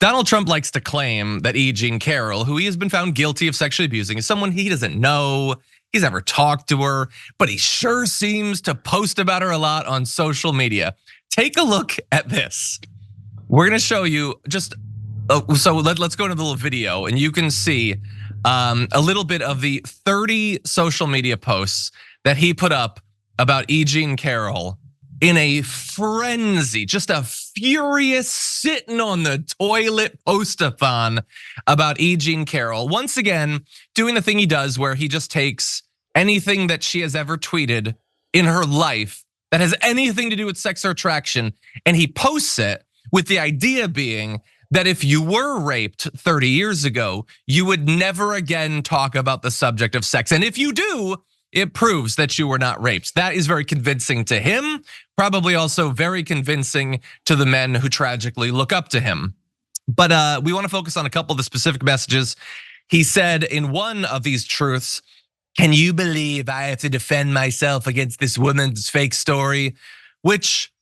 Donald Trump likes to claim that E. Jean Carroll, who he has been found guilty of sexually abusing, is someone he doesn't know. He's never talked to her, but he sure seems to post about her a lot on social media. Take a look at this. We're gonna show you let's go into the little video and you can see a little bit of the 30 social media posts that he put up about E. Jean Carroll in a frenzy, just a furious sitting on the toilet post-a-thon about E. Jean Carroll. Once again, doing the thing he does where he just takes anything that she has ever tweeted in her life that has anything to do with sex or attraction, and he posts it with the idea being that if you were raped 30 years ago, you would never again talk about the subject of sex. And if you do, it proves that you were not raped. That is very convincing to him, probably also very convincing to the men who tragically look up to him. But we want to focus on a couple of the specific messages. He said in one of these truths, "Can you believe I have to defend myself against this woman's fake story?" Which,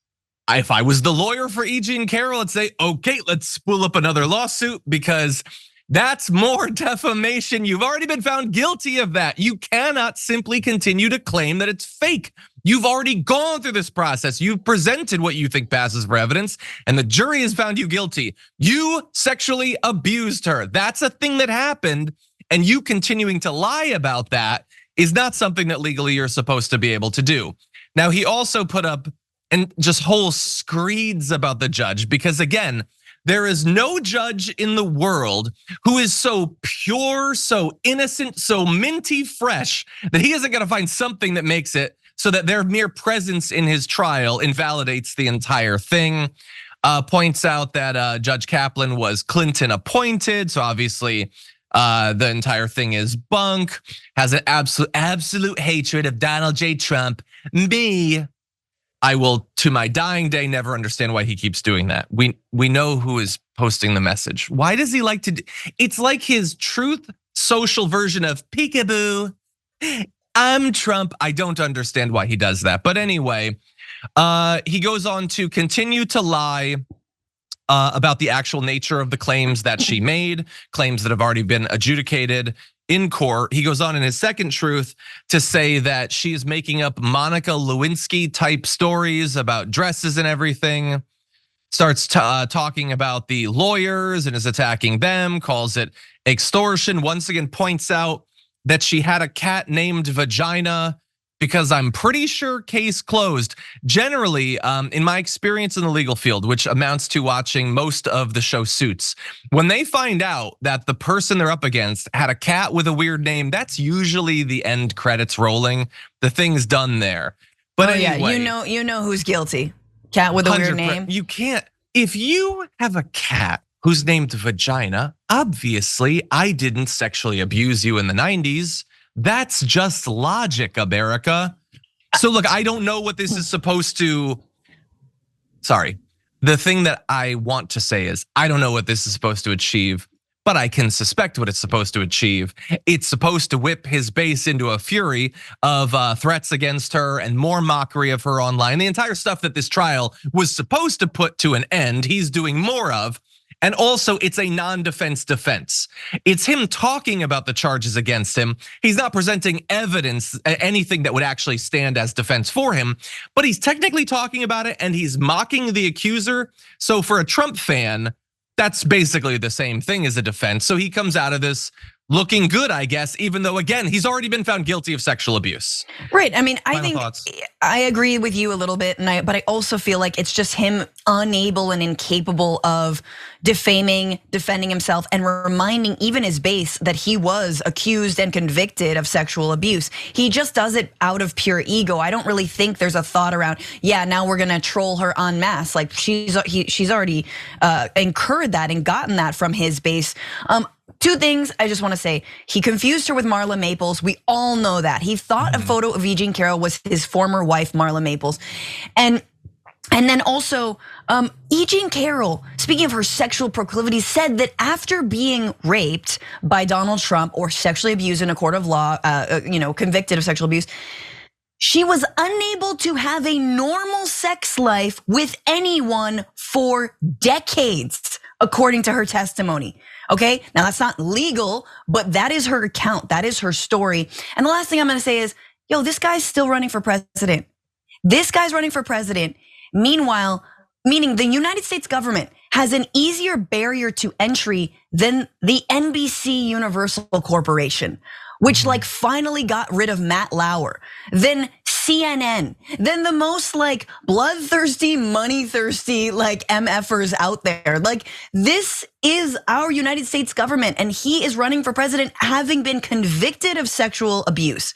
if I was the lawyer for E. Jean Carroll, I'd say, okay, let's spool up another lawsuit because that's more defamation. You've already been found guilty of that. You cannot simply continue to claim that it's fake. You've already gone through this process. You've presented what you think passes for evidence, and the jury has found you guilty. You sexually abused her. That's a thing that happened, and you continuing to lie about that is not something that legally you're supposed to be able to do. Now, he also put up and just whole screeds about the judge because again, there is no judge in the world who is so pure, so innocent, so minty fresh that he isn't gonna find something that makes it so that their mere presence in his trial invalidates the entire thing. Points out that Judge Kaplan was Clinton appointed, so obviously the entire thing is bunk. Has an absolute hatred of Donald J. Trump. I will, to my dying day, never understand why he keeps doing that. We know who is posting the message. Why does he like to it's like his truth social version of peekaboo. I'm Trump. I don't understand why he does that. But anyway, he goes on to continue to lie about the actual nature of the claims that she made, claims that have already been adjudicated in court. He goes on in his second truth to say that she is making up Monica Lewinsky type stories about dresses and everything. Starts talking about the lawyers and is attacking them, calls it extortion. Once again, points out that she had a cat named Vagina because I'm pretty sure case closed. Generally, in my experience in the legal field, which amounts to watching most of the show Suits, when they find out that the person they're up against had a cat with a weird name, that's usually the end credits rolling. The thing's done there. But anyway, yeah, you know who's guilty. Cat with a weird name. You can't, if you have a cat who's named Vagina, obviously I didn't sexually abuse you in the 90s. That's just logic, America. So look, I don't know what this is supposed to, sorry. The thing that I want to say is, I don't know what this is supposed to achieve, but I can suspect what it's supposed to achieve. It's supposed to whip his base into a fury of threats against her and more mockery of her online. The entire stuff that this trial was supposed to put to an end, he's doing more of. And also, it's a non-defense defense. It's him talking about the charges against him. He's not presenting evidence, anything that would actually stand as defense for him, but he's technically talking about it and he's mocking the accuser. So for a Trump fan, that's basically the same thing as a defense. So he comes out of this looking good, I guess, even though again, he's already been found guilty of sexual abuse. Right, I mean, I Final think thoughts? I agree with you a little bit, but I also feel like it's just him unable and incapable of defaming, defending himself, and reminding even his base that he was accused and convicted of sexual abuse. He just does it out of pure ego. I don't really think there's a thought around, yeah, now we're gonna troll her en masse. Like she's already incurred that and gotten that from his base. Two things I just wanna say. He confused her with Marla Maples. We all know that. He thought a photo of E. Jean Carroll was his former wife, Marla Maples. And then also, E. Jean Carroll, speaking of her sexual proclivities, said that after being raped by Donald Trump or sexually abused in a court of law, convicted of sexual abuse, she was unable to have a normal sex life with anyone for decades. according to her testimony. Okay, now that's not legal, but that is her account. That is her story. And the last thing I'm gonna say is, yo, this guy's still running for president. This guy's running for president. Meanwhile, meaning the United States government has an easier barrier to entry than the NBC Universal Corporation, which like finally got rid of Matt Lauer, then CNN, then the most like bloodthirsty, money thirsty like MFers out there. Like this is our United States government, and he is running for president having been convicted of sexual abuse.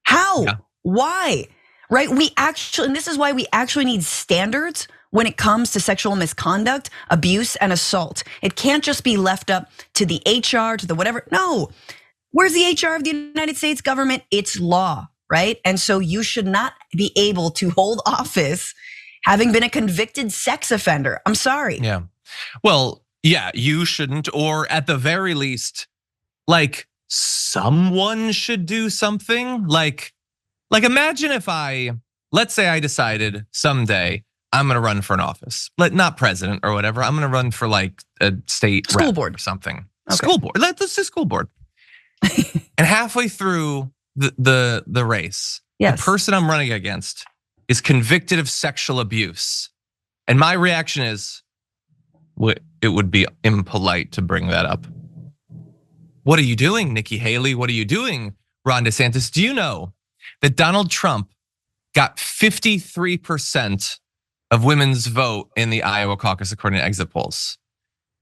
How? Yeah. Why? Right? And this is why we actually need standards when it comes to sexual misconduct, abuse, and assault. It can't just be left up to the HR, to the whatever. No, where's the HR of the United States government? It's law, right? And so you should not be able to hold office having been a convicted sex offender. I'm sorry. Yeah, well, yeah, you shouldn't, or at the very least, like someone should do something. Like imagine if let's say I decided someday I'm gonna run for an office, not president or whatever. I'm gonna run for like a state school board or something. Okay. School board. Let's do school board. And halfway through the race, yes, the person I'm running against is convicted of sexual abuse, and my reaction is, it would be impolite to bring that up. What are you doing, Nikki Haley? What are you doing, Ron DeSantis? Do you know that Donald Trump got 53% of women's vote in the Iowa caucus according to exit polls?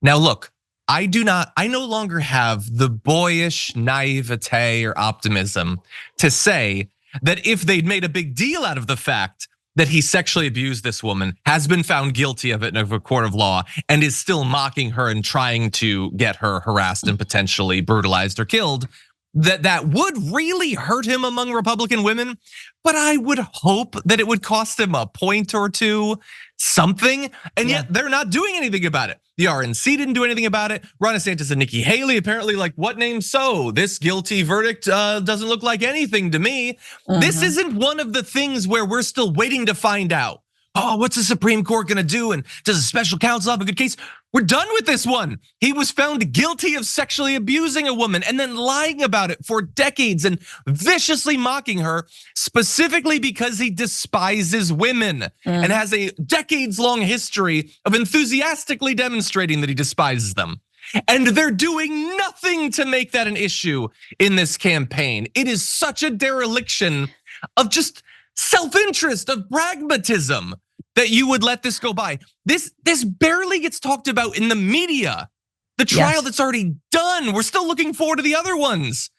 Now look, I no longer have the boyish naivete or optimism to say that if they'd made a big deal out of the fact that he sexually abused this woman, has been found guilty of it in a court of law, and is still mocking her and trying to get her harassed and potentially brutalized or killed, that would really hurt him among Republican women. But I would hope that it would cost him a point or two, something, and yet they're not doing anything about it. The RNC didn't do anything about it. Ron DeSantis and Nikki Haley apparently like, what name so? This guilty verdict doesn't look like anything to me. This isn't one of the things where we're still waiting to find out. Oh, what's the Supreme Court gonna do? And does a special counsel have a good case? We're done with this one. He was found guilty of sexually abusing a woman and then lying about it for decades and viciously mocking her, specifically because he despises women and has a decades-long history of enthusiastically demonstrating that he despises them. And they're doing nothing to make that an issue in this campaign. It is such a dereliction of just self-interest, of pragmatism, that you would let this go by. This barely gets talked about in the media. The trial that's already done, we're still looking forward to the other ones.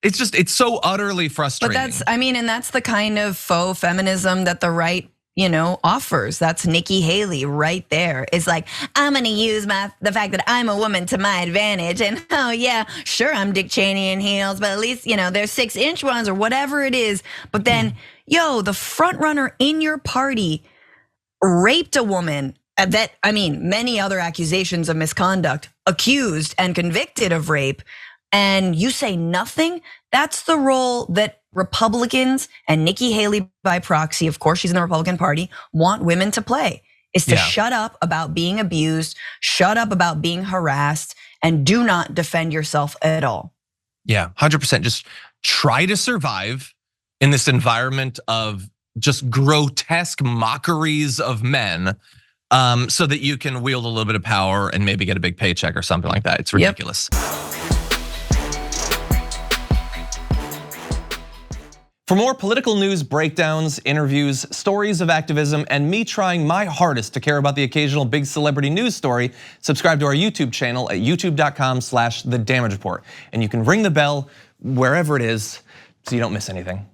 It's so utterly frustrating. But that's the kind of faux feminism that the right, offers. That's Nikki Haley right there. It's like, I'm gonna use the fact that I'm a woman to my advantage. And oh yeah, sure, I'm Dick Cheney in heels, but at least, they're 6-inch ones or whatever it is. But then, the front runner in your party raped a woman that, many other accusations of misconduct, accused and convicted of rape, and you say nothing. That's the role that Republicans and Nikki Haley by proxy, of course she's in the Republican Party, want women to play, is to shut up about being abused, shut up about being harassed, and do not defend yourself at all. Yeah, 100%. Just try to survive in this environment of just grotesque mockeries of men, so that you can wield a little bit of power and maybe get a big paycheck or something like that. It's ridiculous. For more political news breakdowns, interviews, stories of activism, and me trying my hardest to care about the occasional big celebrity news story, subscribe to our YouTube channel at youtube.com/The Damage Report. And you can ring the bell wherever it is so you don't miss anything.